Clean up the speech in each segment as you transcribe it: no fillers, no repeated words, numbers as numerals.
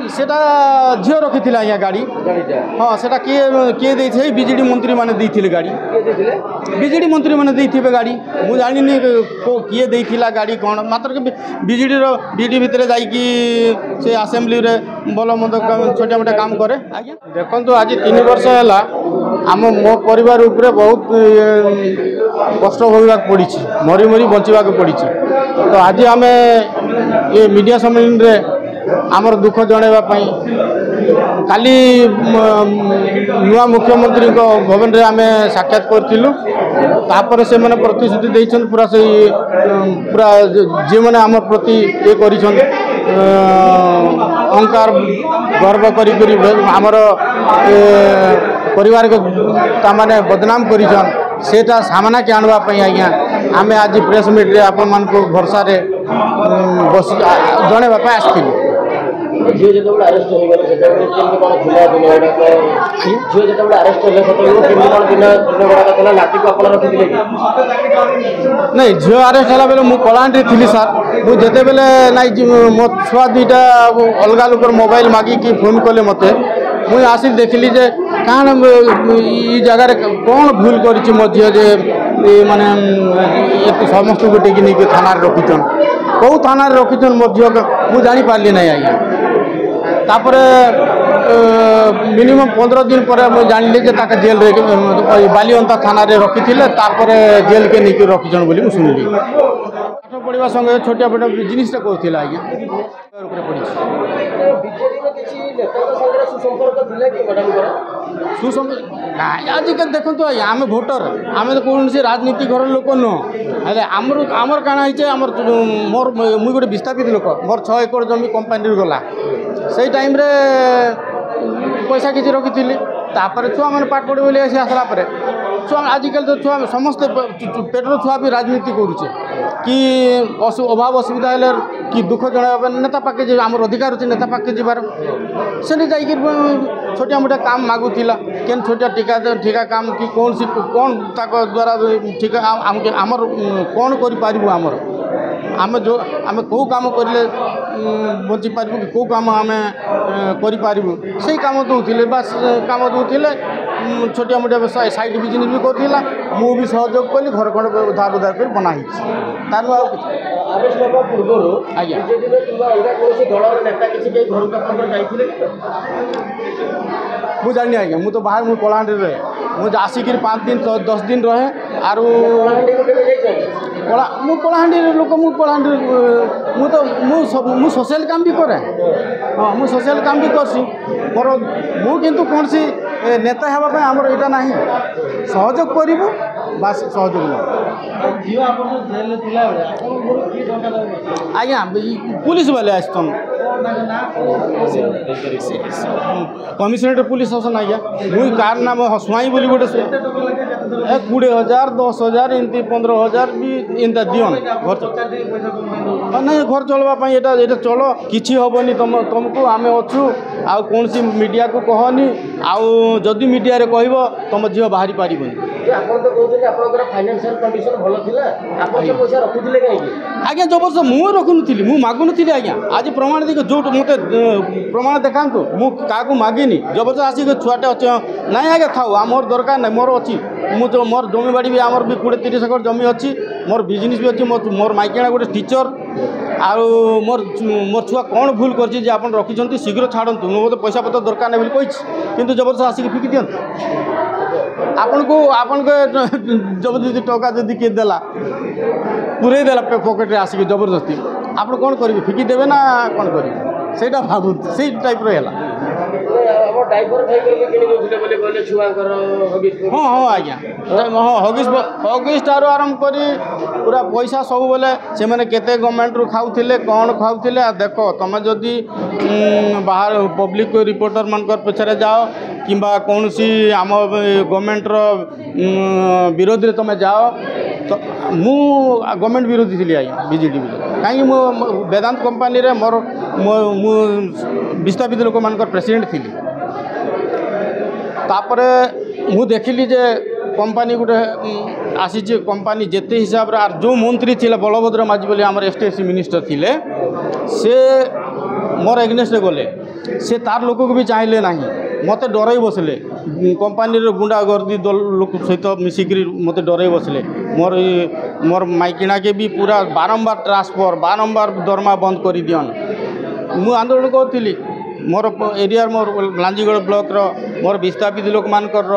सेटा झील रखी थी आज्ञा गाड़ी हाँ सेटा किए किए देते बीजेडी मंत्री मैंने देते गाड़ी बीजेडी मंत्री मैंने देते गाड़ी मुझे जानी किए देला गाड़ी कौन मात्र बीजेडी भितर से आसेम्बली भल मंद छोटा मोटा काम करे आज्ञा देखो आज 3 वर्ष है आम मो परिवार उपरे बहुत कष्ट भोगवा पड़ी मरी मरी बचवा पड़ी तो आज आम ये मीडिया सम्मेलन रे आमर दुख जनवाई काली नुआ मुख्यमंत्री भवन में आम साक्षात करूँ से मैंने प्रतिश्रुति देते पूरा से पूरा जी मैंने आम प्रति ये कर अहंकार गर्व करी आमर परिवार को तामाने बदनाम करिछन सेटा सामना के आनवाई आज्ञा आम आज प्रेस मीट रे आपण मान को भरसा रे बस जनवाई आसथिलु झील जो अरेस्ट हो गए झील जो अरेस्ट हो गए लाठी को आप रखी नहीं झील अरेस्ट है बेले मुझे कलाहांडी थी सार मुझे बेले नाई मो छुआ दुईटा अलग लोक मोबाइल मागिकी फोन कले मत मुझे आसिक देखिली जे कौन ये जगार कौन भूल करी मो झी जे माने समस्त को टेक थाना रखीचन कौ थाना रखीचन मो झी मुझे जापारि ना आज्ञा तापर मिनिमम 15 दिन पर मुझे जानी जे जेल रे बालीअंता थाना रे रखी तापर जेल के नहीं रखीचन बोली मुझे शुणिली पाठ पढ़ा संगे छोटिया छोटा बिजनेस करूला आज्ञा आजिकल देखो आज्ञा आम भोटर आम तो कौन से राजनीति घर लोक नुह आमर काण है मोर मुझे गोटे विस्थापित लोक मोर 6 एकड़ जमी कंपानी गला से टाइम रे पैसा किसी रखी तापर छुआ मैंने पाठ पढ़े बोली आसला छुआ आजिकल तो छुआ समस्त पेटर छुआ भी राजनीति करुचे कि अभाव असुविधा है कि दुख जन नेता पाखे जी आम अधिकार अच्छे नेता पाखे जीवार से जा छोटिया मोटा काम मागुला केन छोटिया ठिका काम कि कौन सी कौन द्वारा ठिका आमर कौन करूँ आमर आम जो आम कौ काम करें बची पारू कि कौ काम आम करूँ से कम दूसरे बास कम दूसरे छोटिया मोटिया साइड बिजनेस भी करूला मु भी सहयोग कली घर खंड उधार उधार कर बनाई तार पूर्व आज्ञा मुझे जानी आज्ञा मुझे तो बाहर मुझे कलाहांडी रहे मुझे आसिक 5 दिन 10 दिन रहे आरु मु कलाहांडी लोक मु कलाहांडी मु सोशल काम भी करे हाँ मु सोशल काम भी करसी मोर मु किंतु कौन सी नेता हेबाई आमर यहाँ ना सहयोग करूँ बास सहयोग आज्ञा पुलिस वाले आसन कमिशनरेट पुलिस आसन आज्ञा मुई कार नाम हसुआई बोली गोटे 20,000 10,000 एमती 15,000 भी एंता दियन घर नहीं घर चलवाई ये चल किसी हेनी तुमको आम अच्छू आ कौन सी मीडिया को कहनी आदि मीडिया रे कह तुम झील बाहरी पार आज्ञा जबरदस्त मुझे रखुनी मुझे मागुनी आज्ञा आज प्रमाण देखिए जो मत प्रमाण देखा क्या मागिनी जबरदस्त आसिक छुआटे अच्छे ना आज्ञा था मोर दरकार ना मोर अच्छी मुझे मोर जमी बाड़ी भी आमर भी 20-30 एकड़ जमी अच्छी मोर बिजनेस भी अच्छी मोर माइकिना गोटे टीचर आउ मोर छुआ कौन भूल कर आप रखी शीघ्र छाड़ू मोटे पैसा पत्र दरकार नहीं कही किंतु जबरदस्त आसिक फिकी दिखाँ आपन को जबरदस्ती टका जदि किए देला पूरे देला पकेट आसिक जबरदस्ती आप कौन करेंगे फिकी देवे ना कौन करेंगे से भावु से टाइप रहा हाँ हाँ आज्ञा हाँ हगिस ठार आरंभ कर पूरा पैसा सब बोले से मैंने केते गवर्नमेंट रु खाऊले कौन खाऊले देख तुम जदि बाहर पब्लिक रिपोर्टर मान पछरे जाओ कि कौन सी आम गवर्नमेंट विरोधी तुम जाओ तो मु गवर्नमेंट विरोधी थी आज्ञा बीजेडी कहीं वेदांत कंपानी रे मोर विस्थापित लोक मान प्रेसिडेंट थी तापर मु देखिली जे कंपानी गोटे आसी कंपानी जेते हिसाब रे जो मंत्री थिले बलभद्र माझी बोली आमर एसटीएससी मिनिस्टर थिले से मोर एग्नेस्ट गले से तार लोक को भी चाहिए ना मत डर बसले कंपानी गुंडागर्दी दल लोक सहित मिसिकी मत डर बसले मोर माइकिना के भी पूरा बारंबार ट्रांसफर बारंबार दरमा बंद कर दियन मु आंदोलन करी मोर एरिया मोर लांजीगढ़ ब्लॉक मोर विस्थापित लोक मानकर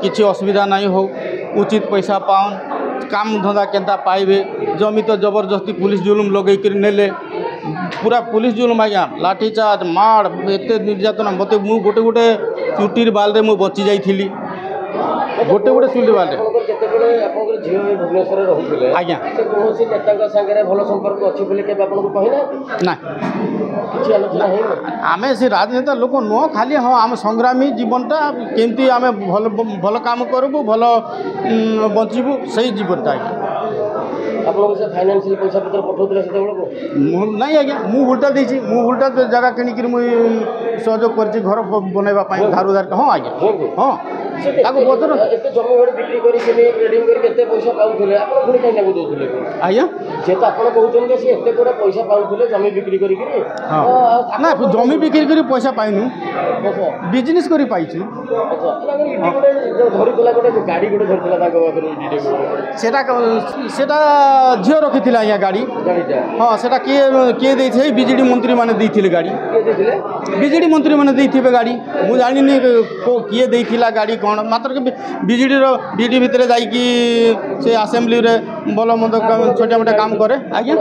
किसी असुविधा नहीं हो उचित पैसा पाउन काम धंदा केन्ता पाइबे जमी तो जबरदस्ती पुलिस जुलुम लगे नेले पूरा पुलिस जुलुम आज्ञा लाठीचार्ज माड़ एत निर्यातना मत मु गोटे गोटे चुटीर बाल मु बची जाइली गोटे गोटे चुटी बाल झील भुवनेश्वर रोते आज्ञा कौन नेता सागर भल संपर्क अच्छी बोले आपको कहना ना किसी आलोचना है आम से राजनेता लोक नुह खाली हाँ आम संग्रामी जीवनटा केमती आम भल भल काम करूँ भल बचबू से जीवनटा आज्ञा आपको से फाइनेंशियल पैसा पत्र पठाउले से नहीं आज्ञा मु उल्टा जगह किणिक सहयोग कर घर बनवा धार उधार हाँ आज्ञा हाँ एत जमी बाड़ी बिक्री करी ट्रेडिंग करके पैसा पाऊले आप पुणी कहीं ना दूसरे आज्ञा जे तो आप कहते सी एत गुड़ा पैसा पाऊले जमी बिक्री करी ना जमी बिक्री कर पैसा पाइनु बिजनेस कर पाइछु धरला गोटे गाड़ी गोटे धरला सेटा झील रखी आज्ञा गाड़ी हाँ सेटा किए देते बिजेडी मंत्री मैंने देते गाड़ी बिजेडी मंत्री मैंने देते गाड़ी मुझे जानी किए देता गाड़ी कौन मात्र बिजेडी भितर जा आसेम्बली भल मत छोटा मोटा काम करे आज्ञा।